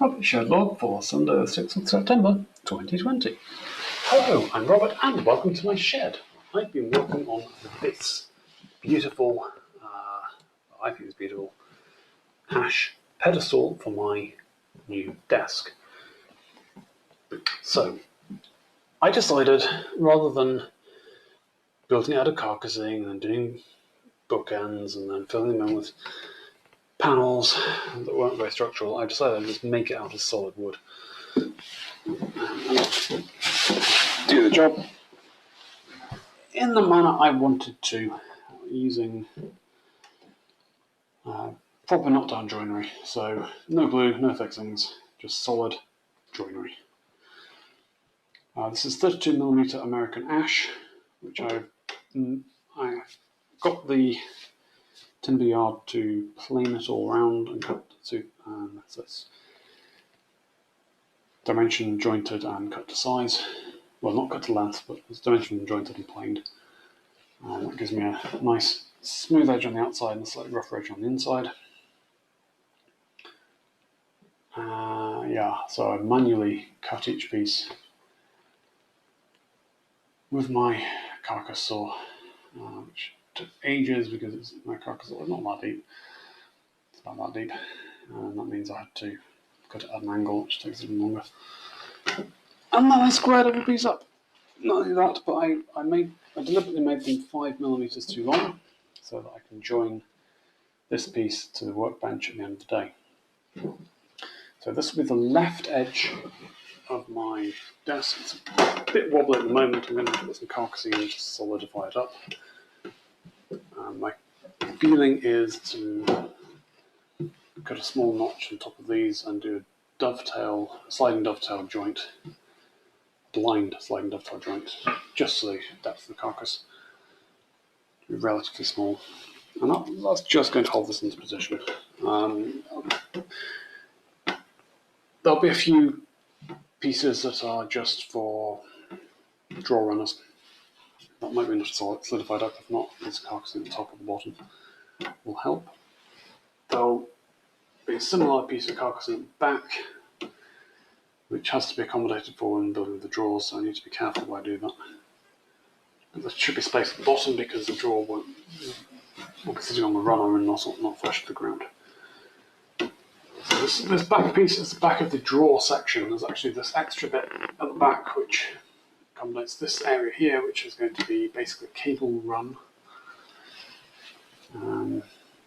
Robert ShedLog for Sunday the 6th of September 2020. Hello, I'm Robert and welcome to my shed. I've been working on this beautiful, I think it's beautiful, ash pedestal for my new desk. So, I decided rather than building it out of carcassing and doing bookends and then filling them in with panels that weren't very structural, I decided I'd just make it out of solid wood. Do the job in the manner I wanted to, using proper knockdown joinery. So no glue, no fixings, just solid joinery. This is 32mm American ash, which I got the timber yard to plane it all around and cut to, so it's dimension jointed and cut to size. Well, not cut to length, but it's dimension jointed and planed. That gives me a nice smooth edge on the outside and a slightly rougher edge on the inside. So I manually cut each piece with my carcass saw, which took ages because my carcass saw is not that deep. It's about that deep, and that means I had to cut it at an angle, which takes even longer. And then I squared every piece up. Not only that, but I deliberately made them 5mm too long, so that I can join this piece to the workbench at the end of the day. So this will be the left edge of my desk. It's a bit wobbly at the moment. I'm going to put some carcassing in to solidify it up. My feeling is to cut a small notch on top of these and do a sliding dovetail joint, blind sliding dovetail joint, just to the depth of the carcass. Be relatively small, and that's just going to hold this into position. There'll be a few pieces that are just for draw runners. That might be enough to solidify it up. If not, this carcass at the top or the bottom will help. There'll be a similar piece of carcass in the back, which has to be accommodated for when building the drawers, so I need to be careful when I do that. But there should be space at the bottom because the drawer will be sitting on the runner and not flush to the ground. So this back piece is the back of the drawer section. There's actually this extra bit at the back which accommodates this area here, which is going to be basically a cable run.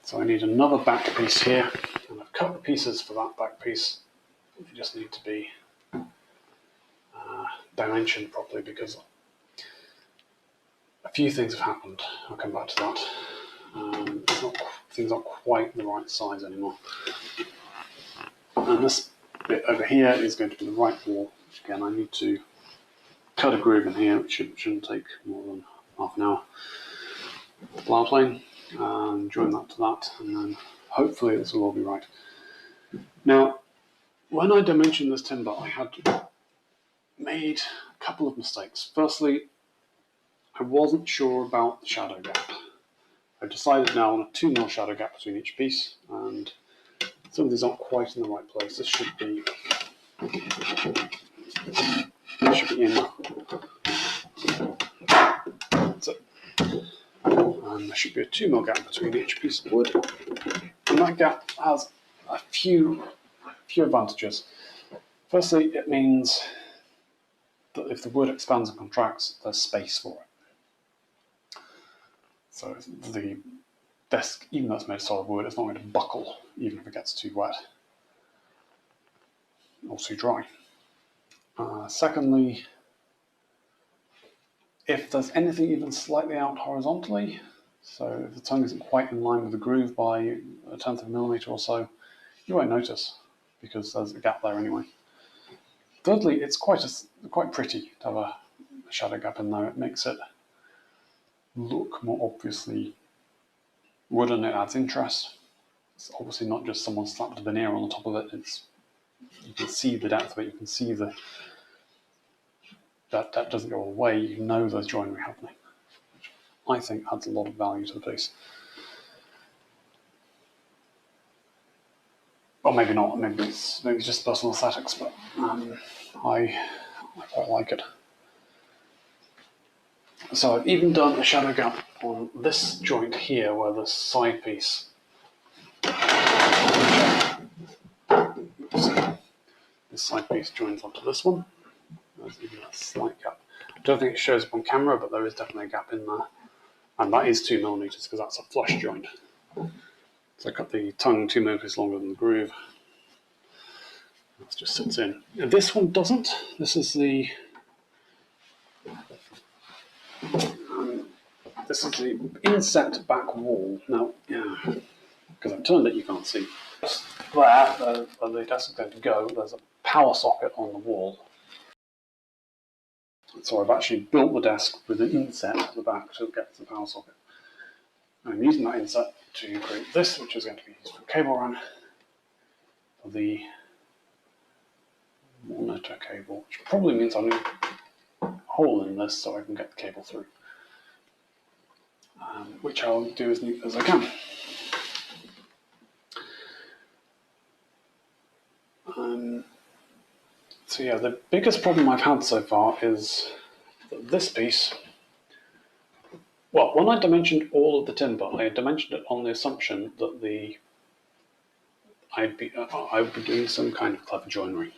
So I need another back piece here, and I've cut the pieces for that back piece. They just need to be dimensioned properly because a few things have happened. I'll come back to that. Things aren't quite the right size anymore. And this bit over here is going to be the right wall. Again, I need to cut a groove in here, which shouldn't take more than half an hour. The plough plane, and join that to that, and then hopefully this will all be right. Now, when I dimensioned this timber, I had made a couple of mistakes. Firstly, I wasn't sure about the shadow gap. I've decided now on a 2mm shadow gap between each piece, and some of these aren't quite in the right place. This should be in. That's it. And there should be a 2mm gap between each piece of wood, and that gap has a few advantages. Firstly, it means that if the wood expands and contracts, there's space for it. So the desk, even though it's made of solid wood, it's not going to buckle even if it gets too wet or too dry. Secondly, if there's anything even slightly out horizontally, so if the tongue isn't quite in line with the groove by 1/10 of a millimetre or so, you won't notice because there's a gap there anyway. Thirdly, it's quite pretty to have a shadow gap in there. It makes it look more obviously wooden. It adds interest. It's obviously not just someone slapped a veneer on the top of it. You can see the depth of it. You can see that doesn't go away. You know there's joinery happening, which I think adds a lot of value to the piece. Well, maybe not. Maybe it's just personal aesthetics, but I quite like it. So I've even done a shadow gap on this joint here, where the side piece. This side piece joins onto this one. There's even a slight gap. I don't think it shows up on camera, but there is definitely a gap in there. And that is 2mm because that's a flush joint. So I cut the tongue 2mm longer than the groove. That just sits in. This one doesn't. This is the inset back wall. Now, because I've turned it, you can't see. Where the desk is going to go, there's a power socket on the wall. So I've actually built the desk with an inset at the back to get to the power socket. I'm using that inset to create this, which is going to be used for cable run for the monitor cable, which probably means I'll need a hole in this so I can get the cable through, which I'll do as neat as I can. So yeah, the biggest problem I've had so far is that this piece, well, when I dimensioned all of the timber, I dimensioned it on the assumption that I would be doing some kind of clever joinery.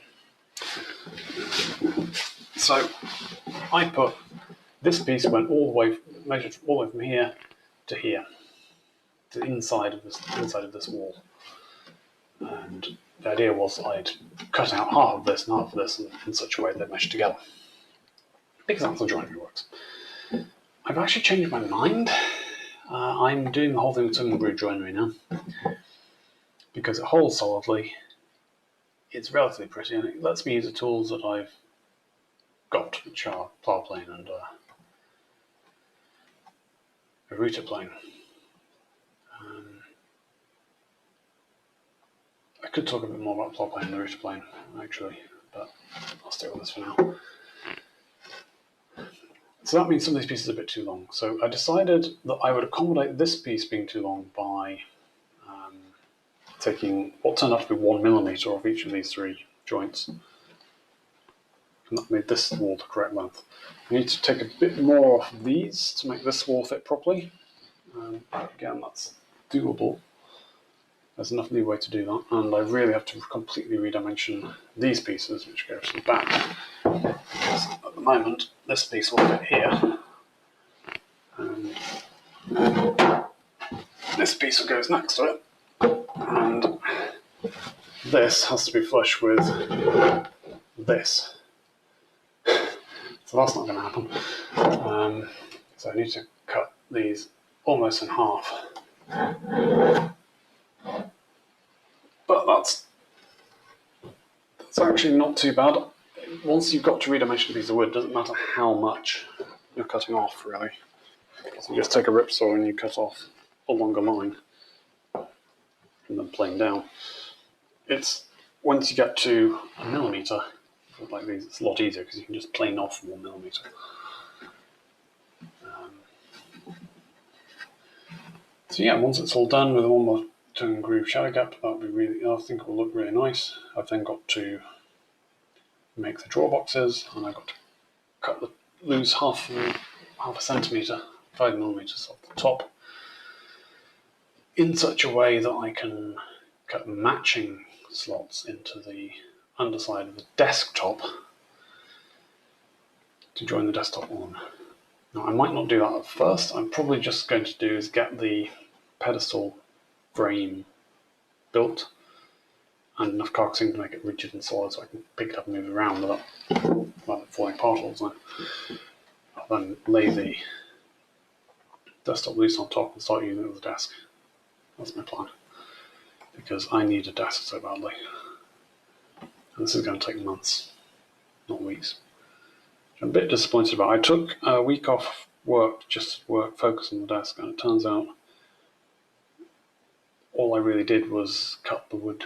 So I put this piece went measured all the way from here to here, to the inside of this wall, and the idea was I'd cut out half of this and half of this in such a way they mesh together, because that's how joinery works. I've actually changed my mind. I'm doing the whole thing with single groove joinery now, because it holds solidly, it's relatively pretty, and it lets me use the tools that I've got, which are plough plane and a router plane. I could talk a bit more about plough plane and the router plane, actually, but I'll stick with this for now. So that means some of these pieces are a bit too long. So I decided that I would accommodate this piece being too long by taking what turned out to be 1mm off each of these three joints. And that made this wall the correct length. I need to take a bit more off of these to make this wall fit properly. Again, that's doable. There's enough leeway to do that, and I really have to completely redimension these pieces, which go to the back, because at the moment this piece will fit here, and this piece goes next to it, and this has to be flush with this. So that's not going to happen. So I need to cut these almost in half. But that's actually not too bad. Once you've got to redimension a piece of wood, it doesn't matter how much you're cutting off, really. So you just take a rip saw and you cut off a longer line and then plane down. It's once you get to 1mm, like these, it's a lot easier because you can just plane off 1mm. So yeah, once it's all done with all my tongue and groove shadow gap, that'll be really, I think it will look really nice. I've then got to make the drawer boxes, and I've got to lose half a centimetre, 5mm off the top, in such a way that I can cut matching slots into the underside of the desktop to join the desktop on. Now I might not do that at first. I'm probably just going to do is get the pedestal frame built and enough carcassing to make it rigid and solid so I can pick it up and move it around without it falling apart all the time. I'll then lay the desktop loose on top and start using it as a desk. That's my plan, because I need a desk so badly. And this is going to take months, not weeks. Which I'm a bit disappointed about. I took a week off work just to focus on the desk, and it turns out all I really did was cut the wood.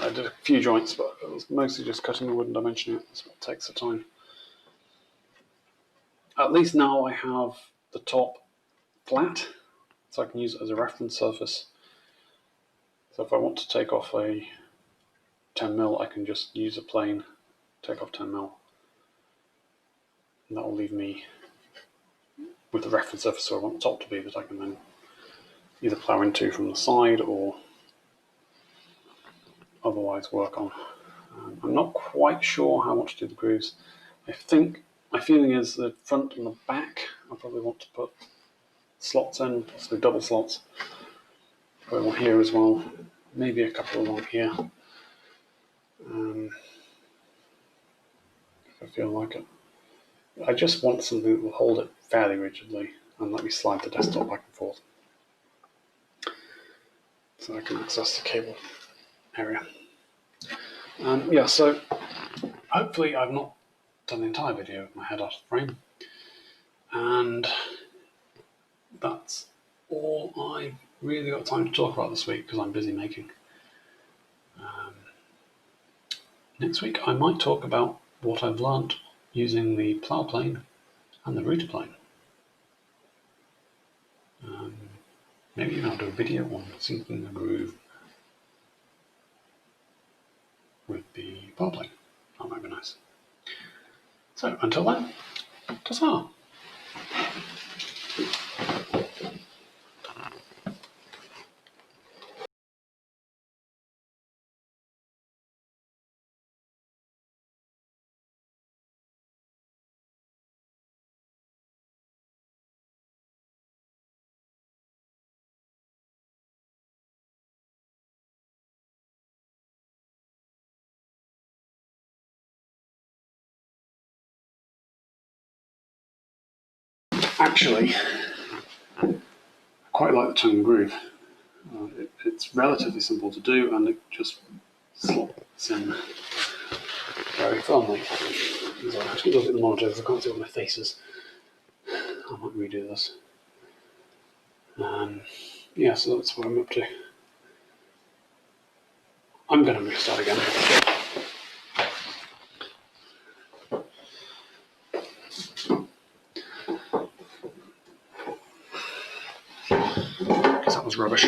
I did a few joints, but it was mostly just cutting the wood and dimensioning it. That's what takes the time. At least now I have the top flat, so I can use it as a reference surface. So So if I want to take off a 10mm, I can just use a plane, take off 10mm, and that will leave me with the reference surface where I want the top to be, that I can then either plough into from the side or otherwise work on. I'm not quite sure how I want to do the grooves. I think my feeling is the front and the back I probably want to put slots in, so double slots. Probably one here as well, maybe a couple along here, if I feel like it. I just want something that will hold it fairly rigidly and let me slide the desktop back and forth, so I can access the cable area. Yeah, so hopefully I've not done the entire video with my head out of frame, and that's all I've really got time to talk about this week because I'm busy making. Next week I might talk about what I've learnt using the plough plane and the router plane. Maybe even I'll do a video on sinking a groove with the plough plane. That might be nice. So until then, ta-ta! Actually, I quite like the tongue and groove. It's relatively simple to do, and it just slots in very firmly. So I have to look at the monitor because I can't see what my face is. I might redo this. Yeah, so that's what I'm up to. I'm going to restart again. Because that was rubbish.